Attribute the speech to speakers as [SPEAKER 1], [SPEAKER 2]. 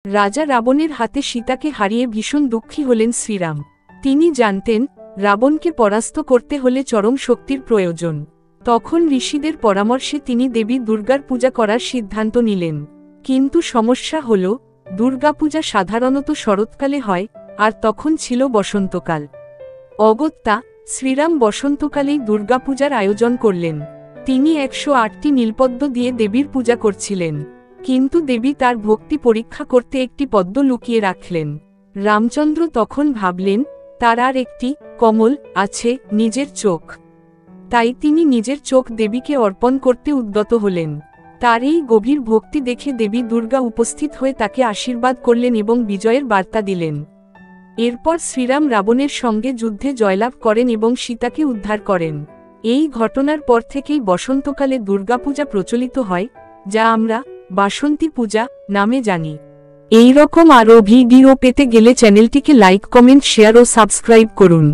[SPEAKER 1] রাজা রাবণের হাতে সীতাকে হারিয়ে ভীষণ দুঃখী হলেন শ্রীরাম। তিনি জানতেন রাবণকে পরাস্ত করতে হলে চরম শক্তির প্রয়োজন। তখন ঋষিদের পরামর্শে তিনি দেবী দুর্গার পূজা করার সিদ্ধান্ত নিলেন। কিন্তু সমস্যা হল দুর্গাপূজা সাধারণত শরৎকালে হয়, আর তখন ছিল বসন্তকাল। অগত্যা শ্রীরাম বসন্তকালেই দুর্গাপূজার আয়োজন করলেন। তিনি 108টি নীলপদ্ম দিয়ে দেবীর পূজা করছিলেন, কিন্তু দেবী তার ভক্তি পরীক্ষা করতে একটি পদ্ম লুকিয়ে রাখলেন। রামচন্দ্র তখন ভাবলেন তার আর একটি কমল আছে, নিজের চোখ। তাই তিনি নিজের চোখ দেবীকে অর্পণ করতে উদ্যত হলেন। তার এই গভীর ভক্তি দেখে দেবী দুর্গা উপস্থিত হয়ে তাকে আশীর্বাদ করলেন এবং বিজয়ের বার্তা দিলেন। এরপর শ্রীরাম রাবণের সঙ্গে যুদ্ধে জয়লাভ করেন এবং সীতাকে উদ্ধার করেন। এই ঘটনার পর থেকেই বসন্তকালে দুর্গাপূজা প্রচলিত হয়, যা আমরা বাসন্তী পূজা নামে জানি। এই রকম আরও ভিডিও পেতে গেলে চ্যানেলটিকে লাইক, কমেন্ট, শেয়ার ও সাবস্ক্রাইব করুন।